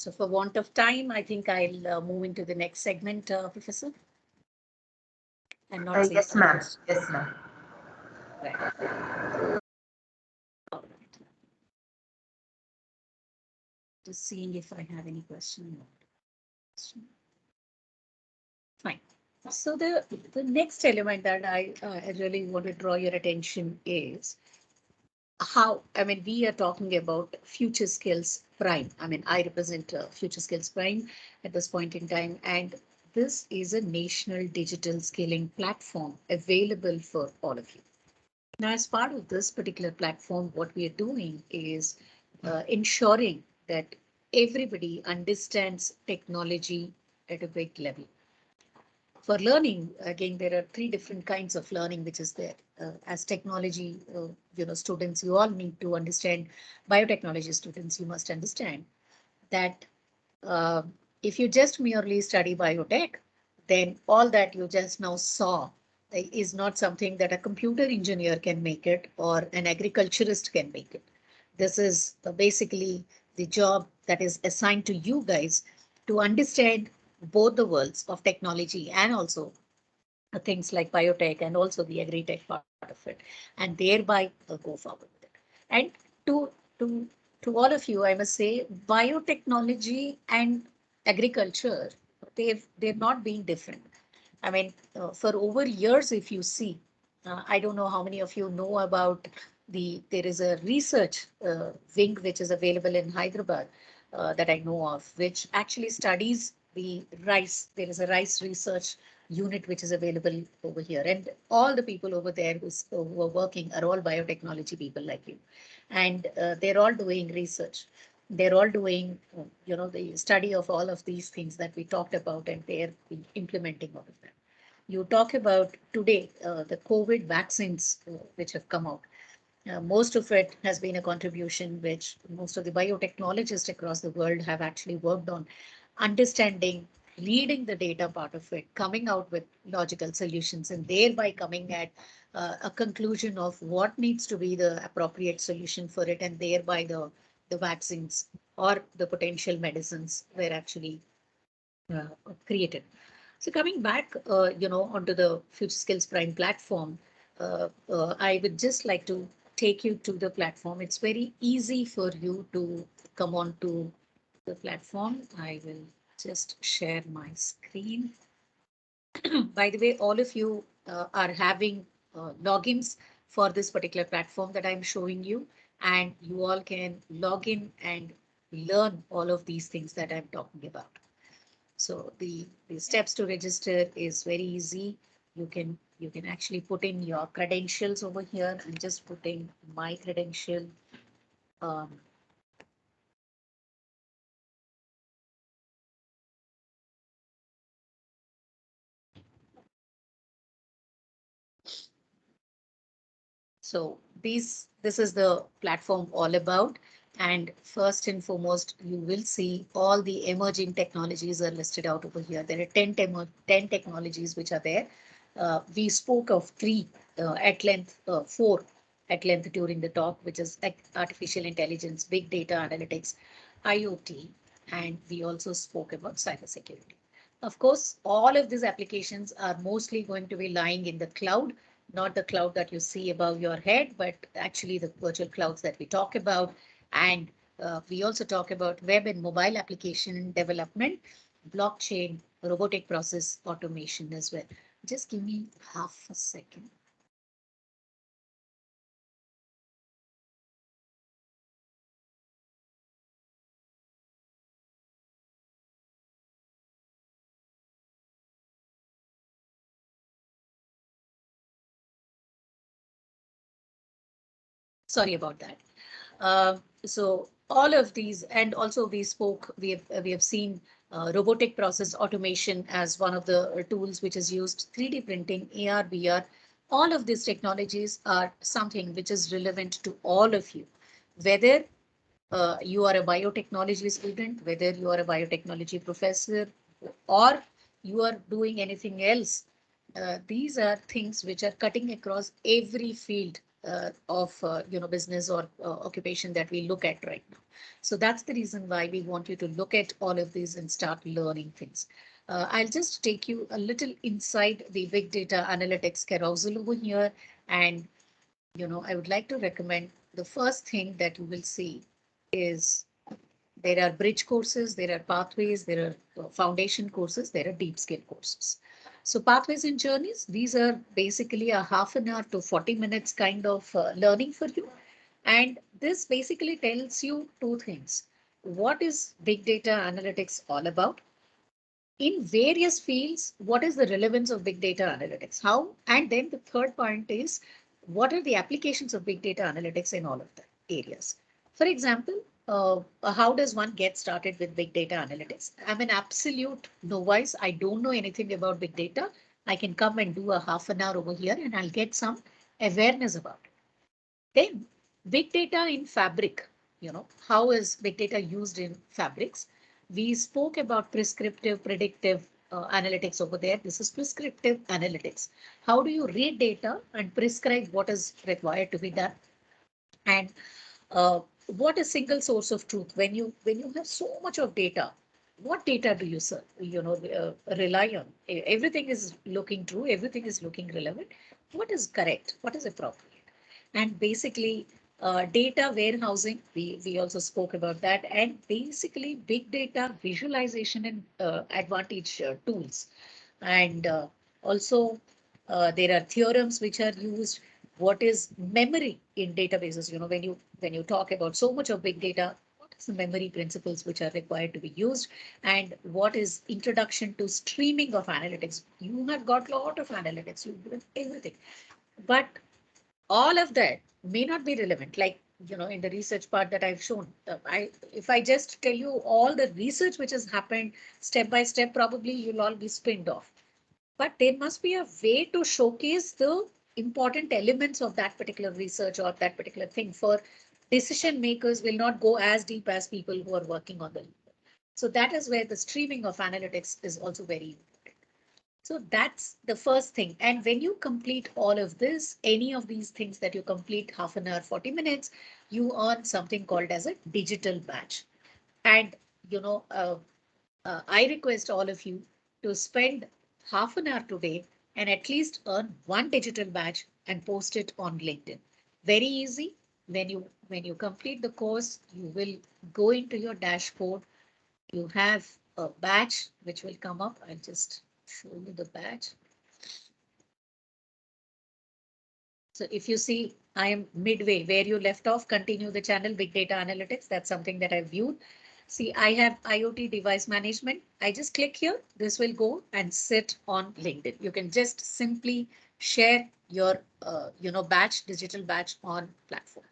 So for want of time, I think I'll move into the next segment, Professor. And not Yes, ma'am. Yes, ma'am. Right. All right. Just seeing if I have any question. Fine. So the next element that I really want to draw your attention is how, I mean, we are talking about Future Skills Prime. I mean, I represent Future Skills Prime at this point in time, and this is a national digital skilling platform available for all of you. Now, as part of this particular platform, what we are doing is ensuring that everybody understands technology at a big level. For learning, again, there are three different kinds of learning which is there. As technology, students, you all need to understand, biotechnology students, you must understand that uh, if you just merely study biotech, then all that you just now saw is not something that a computer engineer can make it or an agriculturist can make it. This is basically the job that is assigned to you guys to understand both the worlds of technology and also things like biotech and also the agri-tech part of it, and thereby go forward with it. And to to to all of you, I must say, biotechnology and agriculture, they're not being different. I mean, for over years, if you see, I don't know how many of you know about there is a research wing which is available in Hyderabad that I know of, which actually studies the rice. There is a rice research unit which is available over here. And all the people over there who are working are all biotechnology people like you. And they're all doing research. They're all doing, the study of all of these things that we talked about, and they're implementing all of them. You talk about today the COVID vaccines which have come out. Most of it has been a contribution which most of the biotechnologists across the world have actually worked on, understanding, reading the data part of it, coming out with logical solutions, and thereby coming at a conclusion of what needs to be the appropriate solution for it, and thereby the vaccines or the potential medicines were actually uh, created. So coming back, onto the Future Skills Prime platform, I would just like to take you to the platform. It's very easy for you to come on to the platform. I will just share my screen. By the way, all of you are having logins for this particular platform that I'm showing you, and you all can log in and learn all of these things that I'm talking about. So the steps to register is very easy. You can actually put in your credentials over here. I'm just putting my credential. Um, so this is the platform all about. And first and foremost, you will see all the emerging technologies are listed out over here. There are 10 technologies which are there. We spoke of three at length, four at length during the talk, which is artificial intelligence, big data analytics, IoT, and we also spoke about cybersecurity. Of course, all of these applications are mostly going to be lying in the cloud, not the cloud that you see above your head, but actually the virtual clouds that we talk about. And we also talk about web and mobile application development, blockchain, robotic process automation as well. Just give me half a second. Sorry about that. So all of these, and also we have seen robotic process automation as one of the tools which is used, 3D printing, AR, VR. All of these technologies are something which is relevant to all of you, whether you are a biotechnology student, whether you are a biotechnology professor, or you are doing anything else. These are things which are cutting across every field of business or occupation that we look at right now. So that's the reason why we want you to look at all of these and start learning things. I'll just take you a little inside the big data analytics carousel over here, and I would like to recommend the first thing that you will see is there are bridge courses, there are pathways, there are foundation courses, there are deep skill courses. So pathways and journeys, these are basically a half an hour to 40 minutes kind of learning for you. And this basically tells you two things. What is big data analytics all about? In various fields, what is the relevance of big data analytics? How? And then the third point is, what are the applications of big data analytics in all of the areas? For example, how does one get started with big data analytics? I'm an absolute novice. I don't know anything about big data. I can come and do a half an hour over here and I'll get some awareness about it. Then big data in fabric, how is big data used in fabrics? We spoke about prescriptive, predictive analytics over there. This is prescriptive analytics. How do you read data and prescribe what is required to be done? And what is single source of truth? When you have so much of data, what data do you rely on? Everything is looking true. Everything is looking relevant. What is correct? What is appropriate? And basically data warehousing, we also spoke about that, and basically big data visualization and advantage tools. And also there are theorems which are used. What is memory in databases? When you talk about so much of big data, what is the memory principles which are required to be used? And what is introduction to streaming of analytics? You have got a lot of analytics, you do everything, but all of that may not be relevant. Like, in the research part that I've shown, if I just tell you all the research which has happened step by step, probably you'll all be spinned off. But there must be a way to showcase the important elements of that particular research or that particular thing, for decision makers will not go as deep as people who are working on the. So that is where the streaming of analytics is also very important. So that's the first thing. And when you complete all of this, any of these things that you complete half an hour, 40 minutes, you earn something called as a digital badge. And, I request all of you to spend half an hour today and at least earn one digital badge and post it on LinkedIn. Very easy. When you complete the course, you will go into your dashboard. You have a badge which will come up. I'll just show you the badge. So if you see, I am midway where you left off, continue the channel, big data analytics. That's something that I've viewed. See, I have IoT device management. I just click here. This will go and sit on LinkedIn. You can just simply share your, batch, digital batch on platform.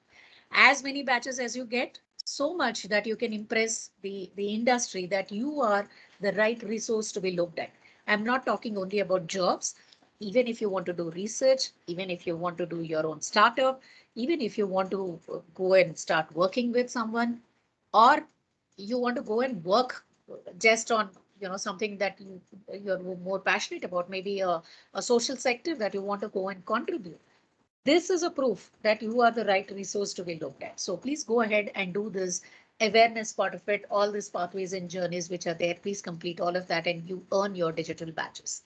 As many batches as you get, so much that you can impress the industry that you are the right resource to be looked at. I'm not talking only about jobs. Even if you want to do research, even if you want to do your own startup, even if you want to go and start working with someone, or you want to go and work just on something that you're more passionate about, maybe a social sector that you want to go and contribute. This is a proof that you are the right resource to be looked at. So please go ahead and do this awareness part of it, all these pathways and journeys which are there. Please complete all of that and you earn your digital badges.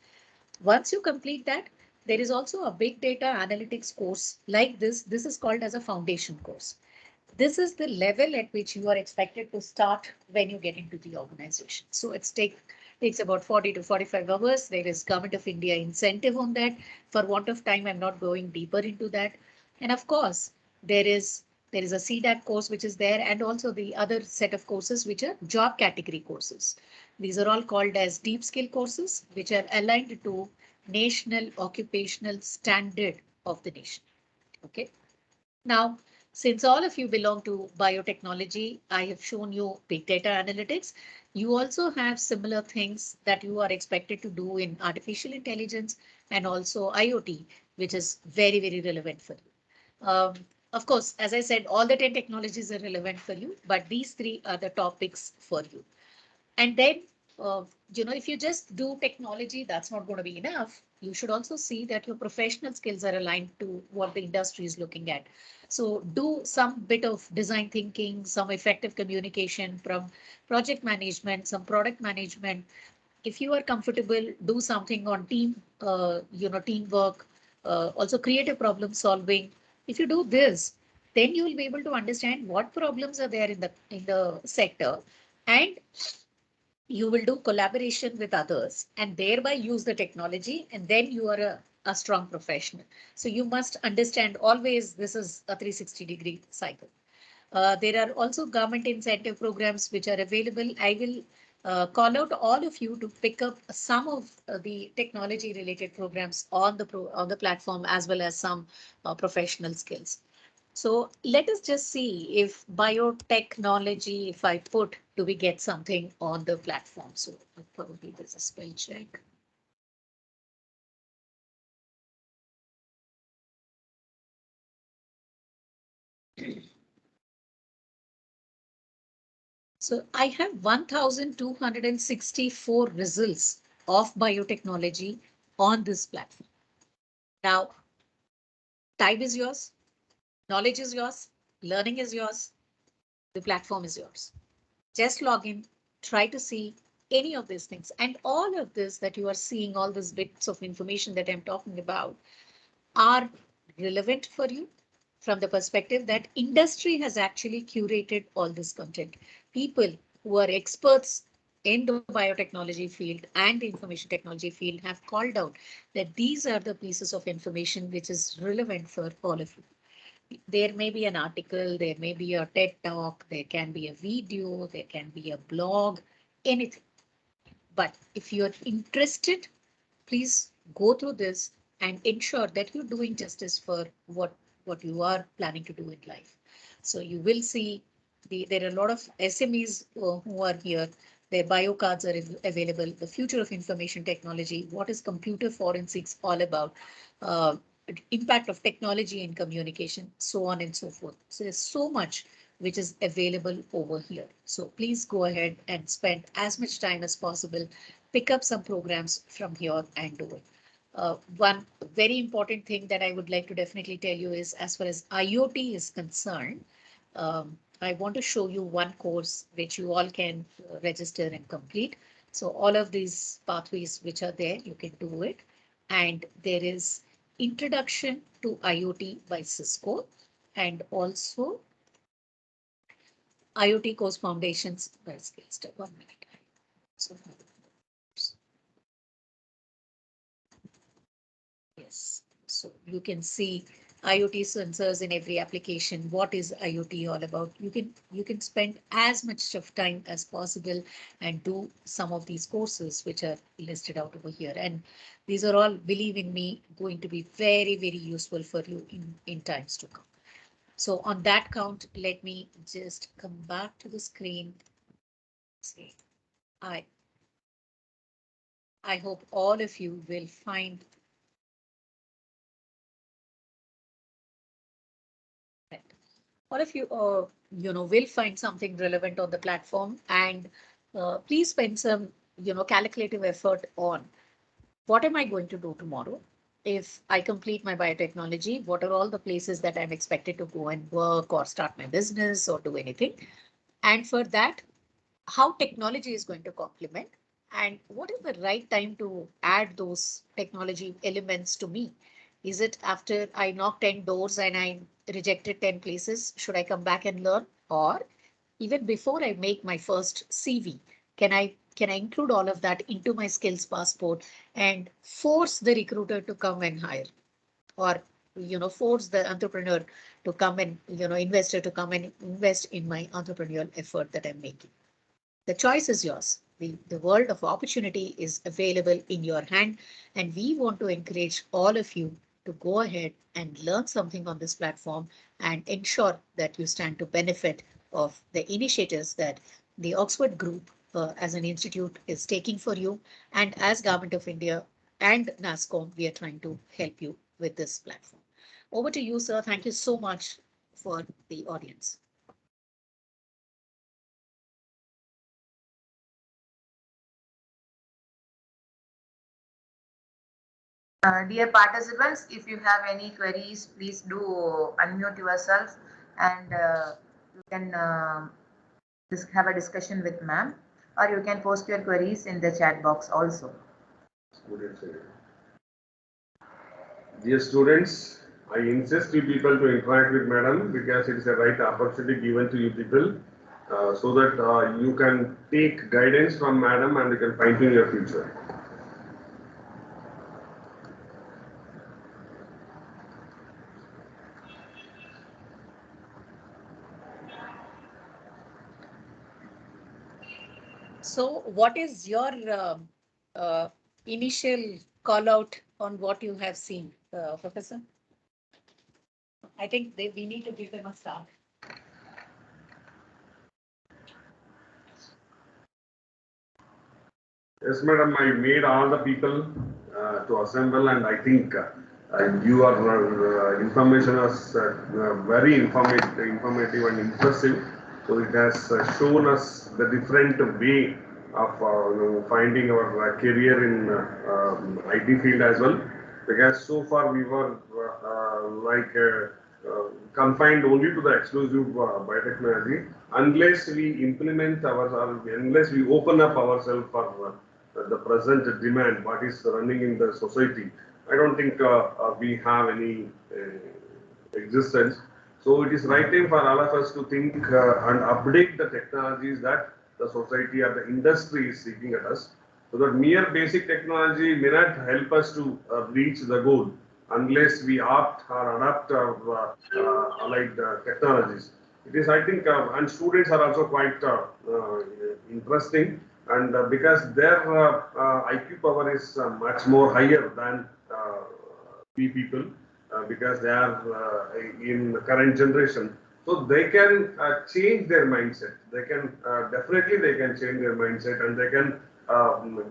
Once you complete that, there is also a big data analytics course like this. This is called as a foundation course. This is the level at which you are expected to start when you get into the organization. So takes about 40 to 45 hours. There is Government of India incentive on that. For want of time, I'm not going deeper into that. And of course, there is a CDAC course which is there, and also the other set of courses which are job category courses. These are all called as deep skill courses, which are aligned to national occupational standard of the nation. Okay. Now, Since all of you belong to biotechnology, I have shown you big data analytics. You also have similar things that you are expected to do in artificial intelligence and also IoT, which is very, very relevant for you. Of course, as I said, all the 10 technologies are relevant for you, but these three are the topics for you. And then, uh, if you just do technology, that's not going to be enough. You should also see that your professional skills are aligned to what the industry is looking at. So do some bit of design thinking, some effective communication from project management, some product management. If you are comfortable, do something on teamwork, also creative problem solving. If you do this, then you will be able to understand what problems are there in the sector, and you will do collaboration with others and thereby use the technology, and then you are a strong professional. So you must understand always this is a 360-degree cycle. There are also government incentive programs which are available. I will call out all of you to pick up some of the technology related programs on the platform, as well as some professional skills. So let us just see if biotechnology, if I put, do we get something on the platform? So probably there's a spell check. So I have 1,264 results of biotechnology on this platform. Now, time is yours, knowledge is yours, learning is yours, the platform is yours. Just log in, try to see any of these things. And all of this that you are seeing, all these bits of information that I'm talking about, are relevant for you from the perspective that industry has actually curated all this content. People who are experts in the biotechnology field and the information technology field have called out that these are the pieces of information which is relevant for all of you. There may be an article, there may be a TED talk, there can be a video, there can be a blog, anything. But if you're interested, please go through this and ensure that you're doing justice for what you are planning to do in life. So you will see there are a lot of SMEs who are here. Their bio cards are available. The future of information technology, what is computer forensics all about, uh, impact of technology in communication, so on and so forth. So there's so much which is available over here. So please go ahead and spend as much time as possible, pick up some programs from here and do it. One very important thing that I would like to definitely tell you is, as far as IoT is concerned, I want to show you one course which you all can register and complete. So all of these pathways which are there, you can do it. And there is Introduction to IoT by Cisco, and also IoT Course Foundations by Skillstep. 1 minute. So, yes, so you can see IoT sensors in every application. What is IoT all about? You can spend as much of time as possible and do some of these courses which are listed out over here. And these are all, believe in me, going to be very, very useful for you in times to come. So on that count, let me just come back to the screen. See, I hope all of you will find that all of you, will find something relevant on the platform, and please spend some, calculative effort on what am I going to do tomorrow? If I complete my biotechnology, what are all the places that I'm expected to go and work or start my business or do anything? And for that, how technology is going to complement, and what is the right time to add those technology elements to me. Is it after I knock 10 doors and I rejected 10 places? Should I come back and learn? Or even before I make my first CV, can I include all of that into my skills passport and force the recruiter to come and hire? Or force the entrepreneur to come and investor to come and invest in my entrepreneurial effort that I'm making? The choice is yours. The world of opportunity is available in your hand, and we want to encourage all of you to go ahead and learn something on this platform and ensure that you stand to benefit of the initiatives that the Oxford Group as an institute is taking for you. And as Government of India and NASSCOM, we are trying to help you with this platform. Over to you, sir. Thank you so much for the audience. Dear participants, if you have any queries, please do unmute yourself and you can have a discussion with ma'am, or you can post your queries in the chat box also. Dear students, I insist you people to interact with madam because it is a right opportunity given to you people so that you can take guidance from madam and you can fine tune your future. So, what is your initial call out on what you have seen, Professor? I think we need to give them a start. Yes, madam, I made all the people to assemble, and I think your information was very informative and impressive. So it has shown us the different way of finding our career in IT field as well. Because so far we were confined only to the exclusive biotechnology. Unless we implement ourselves, unless we open up ourselves for the present demand, what is running in the society, I don't think we have any existence. So it is right time for all of us to think and update the technologies that the society or the industry is seeking at us. So that mere basic technology may not help us to reach the goal unless we opt or adapt allied technologies. It is, I think, and students are also quite interesting, and because their IQ power is much more higher than we people, because they are in the current generation, so they can change their mindset. They can definitely they can change their mindset, and they can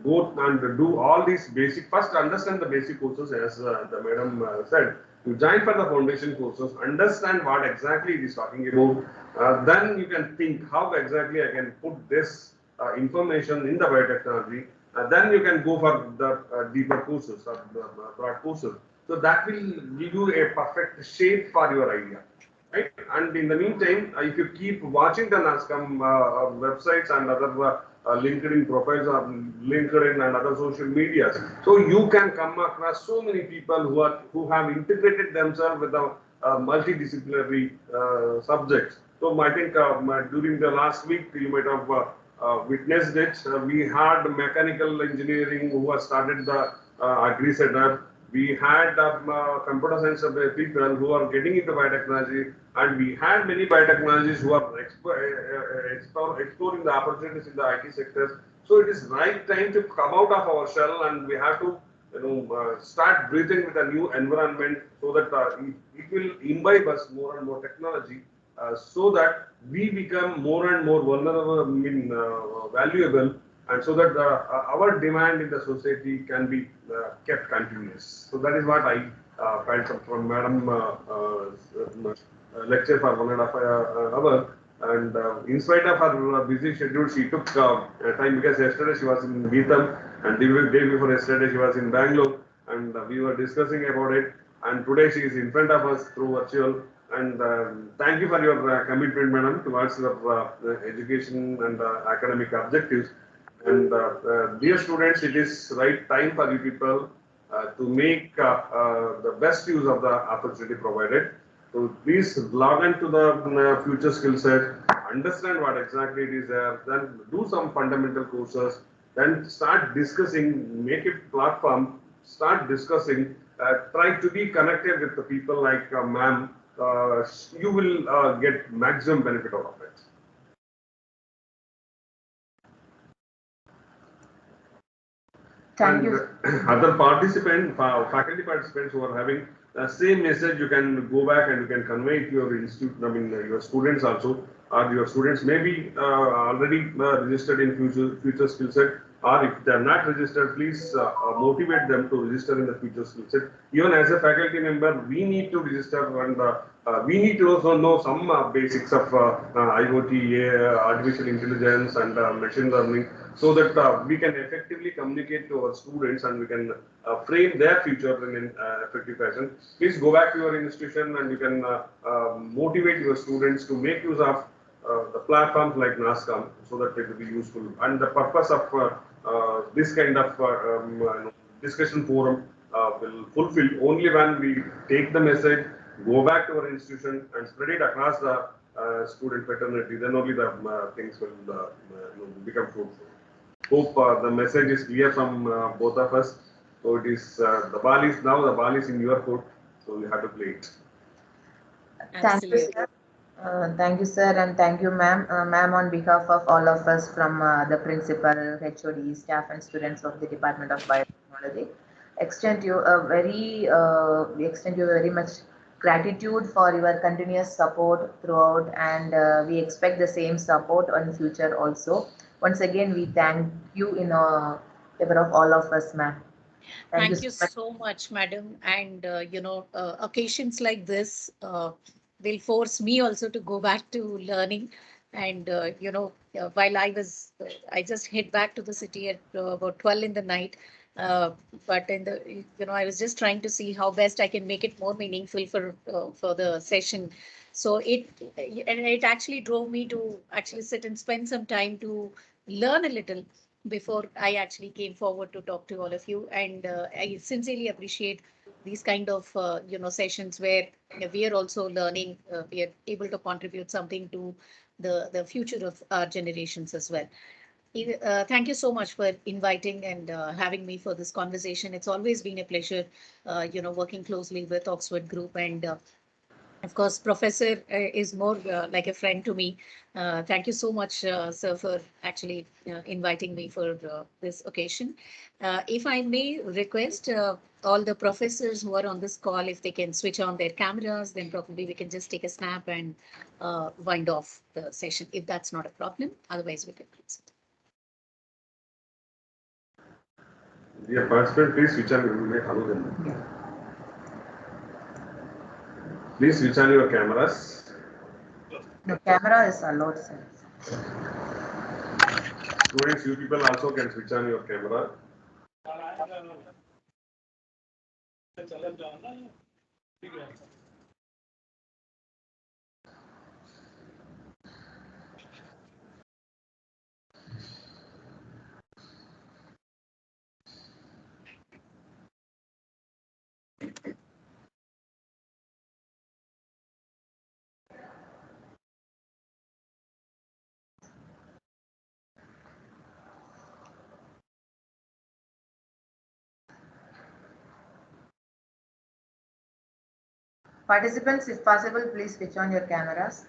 go and do all these basic. First, understand the basic courses, as the madam said. You join for the foundation courses, understand what exactly it is talking about. Then you can think how exactly I can put this information in the biotechnology. Then you can go for the deeper courses or the broad courses. So that will give you a perfect shape for your idea, right? And in the meantime, if you keep watching the NASSCOM websites and other LinkedIn profiles or LinkedIn and other social medias, so you can come across so many people who have integrated themselves with the multidisciplinary subjects. So I think during the last week you might have witnessed it. We had mechanical engineering who has started the agri setup. We had computer science people who are getting into biotechnology, and we had many biotechnologists who are exploring the opportunities in the IT sectors. So it is right time to come out of our shell, and we have to start breathing with a new environment, so that it will imbibe us more and more technology, so that we become more and more vulnerable, valuable, and so that our demand in the society can be kept continuous. So that is what I felt from Madam lecture for 1.5 hours. And in spite of her busy schedule, she took time, because yesterday she was in Beetham, and the day before yesterday she was in Bangalore, and we were discussing about it. And today she is in front of us through virtual. And thank you for your commitment, madam, towards your education and academic objectives. And dear students, it is right time for you people to make the best use of the opportunity provided. So please log into the future skill set, understand what exactly it is there, then do some fundamental courses, then start discussing, make a platform, start discussing, try to be connected with the people like ma'am. You will get maximum benefit out of it. Thank you. Other faculty participants who are having the same message, you can go back and you can convey it to your institute, your students also, or your students may be already registered in future skill set, or if they are not registered, please motivate them to register in the future skill set. Even as a faculty member, we need to register, and we need to also know some basics of IoT, artificial intelligence, and machine learning, so that we can effectively communicate to our students and we can frame their future in an effective fashion. Please go back to your institution and you can motivate your students to make use of the platforms like NASSCOM, so that it will be useful. And the purpose of this kind of discussion forum will fulfill only when we take the message, go back to our institution and spread it across the student fraternity. Then only the things will become fruitful. Hope the message is clear from both of us. So it is the ball is in your court, so you have to play it. Thank you, sir. Thank you, sir, and thank you, ma'am. Ma'am, on behalf of all of us from the principal, HOD, staff, and students of the Department of Biotechnology, we extend you very much gratitude for your continuous support throughout, and we expect the same support in future also. Once again, we thank you in favor of all of us, ma'am. Thank you so much, madam. And, occasions like this will force me also to go back to learning. And, while I just hit back to the city at about 12 in the night. But I was just trying to see how best I can make it more meaningful for the session. So it actually drove me to actually sit and spend some time to learn a little before I actually came forward to talk to all of you. And I sincerely appreciate these kind of sessions where we are also learning, we are able to contribute something to the future of our generations as well. Thank you so much for inviting and having me for this conversation. It's always been a pleasure, working closely with Oxford Group, and of course, Professor is more like a friend to me. Thank you so much, sir, for actually inviting me for this occasion. If I may request all the professors who are on this call, if they can switch on their cameras, then probably we can just take a snap and wind off the session, if that's not a problem. Otherwise, we can close it. Dear participant, please switch on. Hello. Please switch on your cameras. The camera is allowed, sir. Students, you people also can switch on your camera. Participants, if possible, please switch on your cameras.